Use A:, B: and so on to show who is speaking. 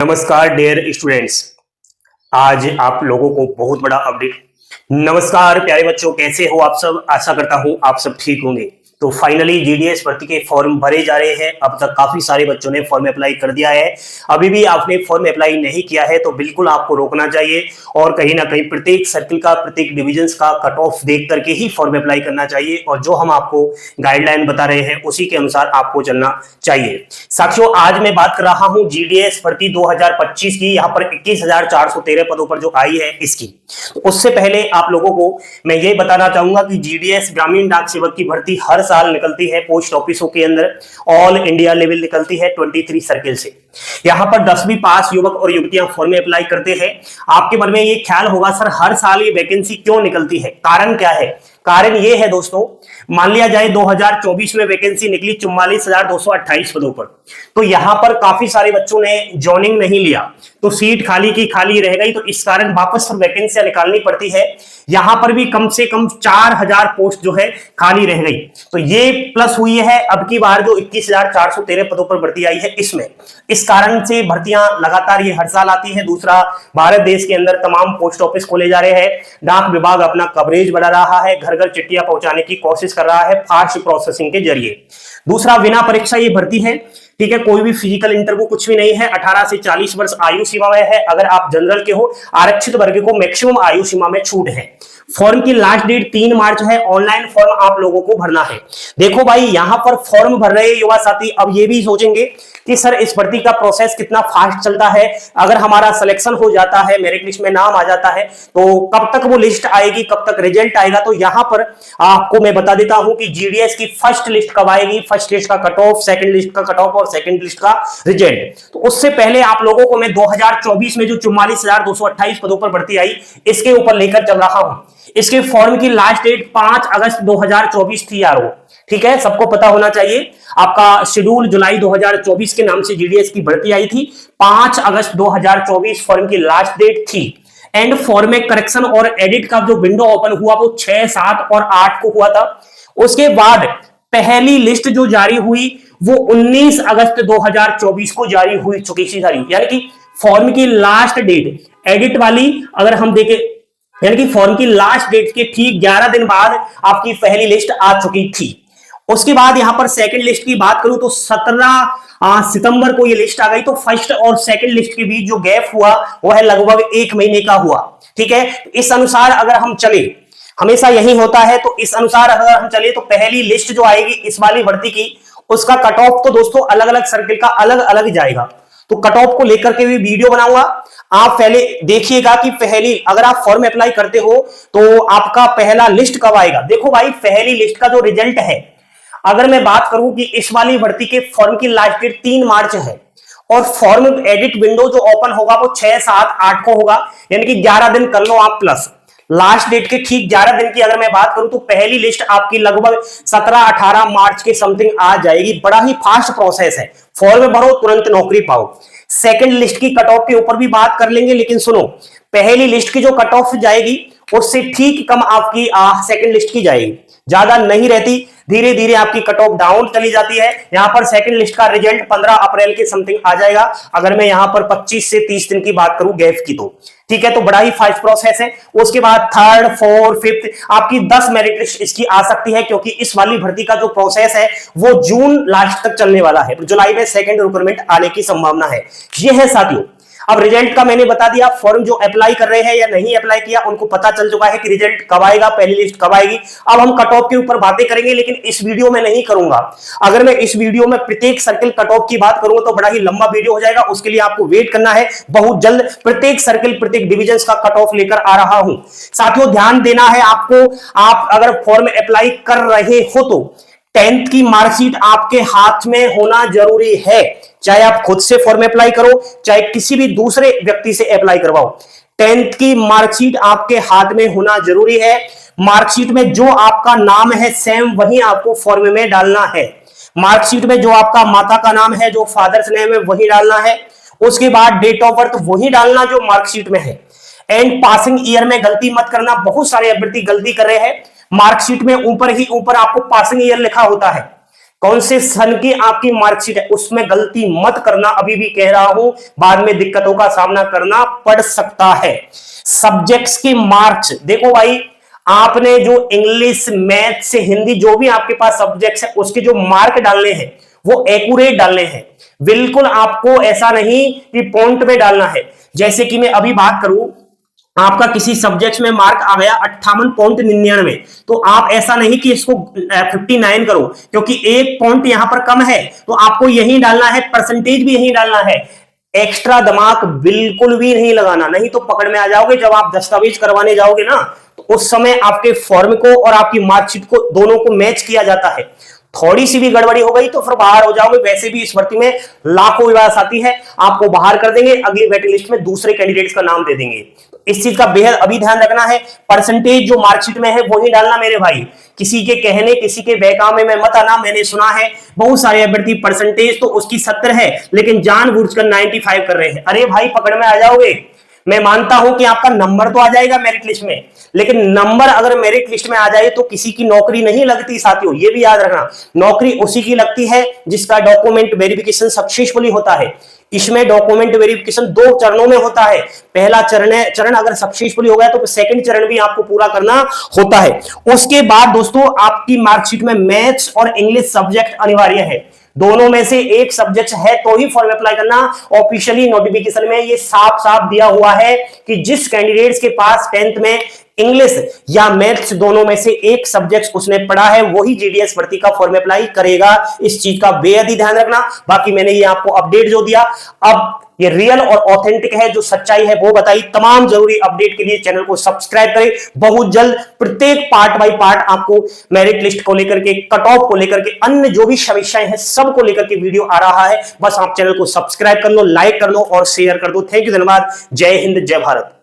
A: नमस्कार dear students. आज आप लोगों को बहुत बड़ा अपडेट। नमस्कार प्यारे बच्चों, कैसे हो आप सब? आशा करता हूं आप सब ठीक होंगे। तो फाइनली जीडीएस भर्ती के फॉर्म भरे जा रहे हैं। अब तक काफी सारे बच्चों ने फॉर्म अप्लाई कर दिया है। अभी भी आपने फॉर्म अप्लाई नहीं किया है तो बिल्कुल आपको रोकना चाहिए और कहीं ना कहीं प्रत्येक सर्किल का, प्रत्येक डिविजन का कट ऑफ देख करके ही फॉर्म अप्लाई करना चाहिए और जो हम आपको गाइडलाइन बता रहे हैं उसी के अनुसार आपको चलना चाहिए। साथियों, आज मैं बात कर रहा हूं जीडीएस भर्ती 2025 की। यहां पर 21,413 पदों पर जो आई है इसकी। तो उससे पहले आप लोगों को मैं ये बताना चाहूंगा कि जीडीएस ग्रामीण डाक सेवक की भर्ती हर साल निकलती है पोस्ट ऑफिसों के अंदर। ऑल इंडिया लेवल निकलती है 23 सर्किल से। यहां पर 10वीं पास युवक और युवतियां फॉर्म में अप्लाई करते हैं। आपके मन में ये ख्याल होगा, सर हर साल ये वैकेंसी क्यों निकलती है, कारण क्या है? कारण ये है दोस्तों, मान लिया जाए 2024 में वैकेंसी निकली 44,228 पदों पर, तो यहां पर काफी सारे बच्चों ने ज्वाइनिंग नहीं लिया तो सीट खाली की खाली रह गई। तो इस कारण वापस वैकेंसी निकालनी पड़ती है। यहां पर भी कम से कम 4,000 पोस्ट जो है खाली रह गई। तो ये प्लस हुई है अब की बार जो 21,413 पदों पर भर्ती आई है इसमें। इस कारण से भर्तियां लगातार ये हर साल आती है। दूसरा, भारत देश के अंदर तमाम पोस्ट ऑफिस खोले जा रहे हैं। डाक विभाग अपना कवरेज बढ़ा रहा है, घर घर चिट्ठियां पहुंचाने की कोशिश कर रहा है फास्ट प्रोसेसिंग के जरिए। दूसरा, बिना परीक्षा ये भर्ती है, ठीक है, कोई भी फिजिकल इंटरव्यू कुछ भी नहीं है। 18 से 40 वर्ष आयु सीमा में है। अगर आप जनरल के हो, आरक्षित वर्ग को मैक्सिमम आयु सीमा में छूट है। फॉर्म की लास्ट डेट 3 मार्च है। ऑनलाइन फॉर्म आप लोगों को भरना है। देखो भाई, यहां पर फॉर्म भर रहे युवा साथी अब ये भी सोचेंगे कि सर इस भर्ती का प्रोसेस कितना फास्ट चलता है, अगर हमारा सिलेक्शन हो जाता है, मेरिट लिस्ट में नाम आ जाता है तो कब तक वो लिस्ट आएगी, कब तक रिजल्ट आएगा? तो यहां पर आपको मैं बता देता हूं कि जीडीएस की फर्स्ट लिस्ट कब आएगी, फर्स्ट लिस्ट का कट ऑफ, सेकंड लिस्ट का कट ऑफ और सेकंड लिस्ट का रिजल्ट। तो उससे पहले आप लोगों को मैं 2024 में जो 44,228 पदों पर भर्ती आई इसके ऊपर लेकर चल रहा हूं। इसके फॉर्म की लास्ट डेट 5 अगस्त 2024 थी यारो, ठीक है, सबको पता होना चाहिए। आपका शेड्यूल जुलाई 2024 के नाम से जीडीएस की भर्ती आई थी। 5 अगस्त 2024 फॉर्म की लास्ट डेट थी। एंड फॉर्म में करेक्शन और एडिट का जो विंडो ओपन हुआ वो 6, 7 और 8 को हुआ था। उसके बाद पहली लिस्ट जो जारी हुई वो 19 अगस्त 2024 को जारी हुई चुकी थी सारी। यानी कि फॉर्म की लास्ट डेट एडिट वाली अगर हम देखें, यानी कि फॉर्म की लास्ट डेट के ठीक 11 दिन बाद आपकी पहली लिस्ट आ चुकी थी। उसके बाद यहां पर सेकंड लिस्ट की बात करूं तो 17 सितंबर को ये लिस्ट आ गई। तो फर्स्ट और सेकंड लिस्ट के बीच जो गैप हुआ वो है लगभग 1 महीने का हुआ, ठीक है। इस अनुसार अगर हम चले, हमेशा यही होता है, तो इस अनुसार अगर हम चले तो पहली लिस्ट जो आएगी इस वाली भर्ती की उसका कट ऑफ तो दोस्तों अलग अलग सर्किल का अलग अलग जाएगा। तो कट ऑफ को लेकर के भी वीडियो बनाऊंगा। आप पहले देखिएगा कि पहली, अगर आप फॉर्म अप्लाई करते हो तो आपका पहला लिस्ट कब आएगा। देखो भाई, पहली लिस्ट का जो रिजल्ट है, अगर मैं बात करूं कि इस वाली भर्ती के फॉर्म की लास्ट डेट 3 मार्च है और फॉर्म एडिट विंडो जो ओपन होगा वो 6, 7, 8 को होगा, यानी कि 11 दिन कर लो आप प्लस लास्ट डेट के ठीक 11 दिन की अगर मैं बात करूं तो पहली लिस्ट आपकी लगभग 17-18 मार्च के समथिंग आ जाएगी। बड़ा ही फास्ट प्रोसेस है। फॉर्म भरो, तुरंत नौकरी पाओ। सेकंड लिस्ट की कट ऑफ के ऊपर भी बात कर लेंगे, लेकिन सुनो, पहली लिस्ट की जो कट ऑफ जाएगी उससे ठीक कम आपकी सेकंड लिस्ट की जाएगी, ज्यादा नहीं रहती। धीरे धीरे आपकी कट ऑफ डाउन चली जाती है। यहां पर सेकंड लिस्ट का रिजल्ट 15 अप्रैल के समथिंग आ जाएगा। अगर मैं यहां पर 25 से 30 दिन की बात करूं गैप की तो, ठीक है, तो बड़ा ही फास्ट प्रोसेस है। उसके बाद थर्ड, फोर्थ, फिफ्थ आपकी 10 मेरिट लिस्ट इसकी आ सकती है, क्योंकि इस वाली भर्ती का जो प्रोसेस है वो जून लास्ट तक चलने वाला है। जुलाई में सेकंड रिक्रूटमेंट आने की संभावना है। यह है साथियों। अब रिजल्ट का मैंने बता दिया। फॉर्म जो अप्लाई कर रहे हैं या नहीं अप्लाई किया उनको पता चल चुका है कि रिजल्ट कब आएगा, पहली लिस्ट कब आएगी। अब हम कट ऑफ के ऊपर बातें करेंगे, लेकिन इस वीडियो में नहीं करूंगा। अगर मैं इस वीडियो में प्रत्येक सर्किल कट ऑफ की बात करूंगा तो बड़ा ही लंबा वीडियो हो जाएगा। उसके लिए आपको वेट करना है। बहुत जल्द प्रत्येक सर्किल, प्रत्येक डिविजन का कट ऑफ लेकर आ रहा हूं। साथियों, ध्यान देना है आपको। आप अगर फॉर्म अप्लाई कर रहे हो तो 10th की मार्कशीट आपके हाथ में होना जरूरी है। चाहे आप खुद से फॉर्म अप्लाई करो, चाहे किसी भी दूसरे व्यक्ति से अप्लाई करवाओ, 10th की मार्कशीट आपके हाथ में होना जरूरी है। मार्कशीट में जो आपका नाम है सेम वही आपको फॉर्म में डालना है। मार्कशीट में जो आपका माता का नाम है, जो फादर्स नेम है, वही डालना है। उसके बाद डेट ऑफ बर्थ वही डालना जो मार्कशीट में है। एंड पासिंग ईयर में गलती मत करना। बहुत सारे अभ्यर्थी गलती कर रहे हैं। मार्कशीट में ऊपर ही ऊपर आपको पासिंग ईयर लिखा होता है, कौन से सन की आपकी मार्कशीट है, उसमें गलती मत करना, अभी भी कह रहा हूं, बाद में दिक्कतों का सामना करना पड़ सकता है। सब्जेक्ट्स की मार्क्स देखो भाई, आपने जो इंग्लिश, मैथ से हिंदी, जो भी आपके पास सब्जेक्ट्स है, उसके जो मार्क डालने हैं वो एक्यूरेट डालने हैं। बिल्कुल आपको ऐसा नहीं कि पॉइंट में डालना है। जैसे कि मैं अभी बात करूं, आपका किसी सब्जेक्ट में मार्क आ गया 58.99, तो आप ऐसा नहीं कि इसको 59 करो, क्योंकि एक पॉइंट यहां पर कम है, तो आपको यही डालना है, परसेंटेज भी यही डालना है। एक्स्ट्रा दिमाग बिल्कुल भी नहीं लगाना, नहीं तो पकड़ में आ जाओगे। जब आप दस्तावेज करवाने जाओगे ना, तो उस समय आपके फॉर्म को और आपकी मार्कशीट को दोनों को मैच किया जाता है। थोड़ी सी भी गड़बड़ी हो गई तो फिर बाहर हो जाओगे। वैसे भी इस भर्ती में लाखों विवाद आती है, आपको बाहर कर देंगे, अगली वेटिंग लिस्ट में दूसरे कैंडिडेट्स का नाम दे देंगे। इस चीज का बेहद अभी ध्यान रखना है। परसेंटेज जो मार्कशीट में है वही डालना मेरे भाई, किसी के कहने, किसी के बहकावे में मत आना। मैंने सुना है बहुत सारे अभ्यर्थी परसेंटेज तो उसकी 70 है, लेकिन जानबूझकर 95 कर रहे हैं। अरे भाई पकड़ में आ जाओगे। मैं मानता हूं कि आपका नंबर तो आ जाएगा मेरिट लिस्ट में, लेकिन नंबर अगर मेरिट लिस्ट में आ जाए तो किसी की नौकरी नहीं लगती साथियों, ये भी याद रखना। नौकरी उसी की लगती है जिसका डॉक्यूमेंट वेरिफिकेशन सक्सेसफुली होता है। इसमें डॉक्यूमेंट वेरिफिकेशन 2 चरणों में होता है। पहला चरण अगर सक्सेसफुली हो गया तो सेकंड चरण भी आपको पूरा करना होता है। उसके बाद दोस्तों आपकी मार्कशीट में मैथ्स और इंग्लिश सब्जेक्ट अनिवार्य है। दोनों में से एक सब्जेक्ट है तो ही फॉर्म अप्लाई करना। ऑफिशियली नोटिफिकेशन में ये साफ साफ दिया हुआ है कि जिस कैंडिडेट्स के पास 10th में इंग्लिश या मैथ्स दोनों में से एक सब्जेक्ट उसने पढ़ा है वही जीडीएस भर्ती का फॉर्म अप्लाई करेगा। इस चीज का बेहद ही ध्यान रखना। बाकी मैंने ये आपको अपडेट जो दिया, अब ये रियल और ऑथेंटिक है, जो सच्चाई है वो बताई। तमाम जरूरी अपडेट के लिए चैनल को सब्सक्राइब करें। बहुत जल्द प्रत्येक पार्ट बाय पार्ट आपको मेरिट लिस्ट को लेकर के, कट ऑफ को लेकर के, अन्य जो भी समस्याएं हैं सब को लेकर के वीडियो आ रहा है। बस आप चैनल को सब्सक्राइब कर लो, लाइक कर लो और शेयर कर दो। थैंक यू, धन्यवाद। जय हिंद, जय भारत।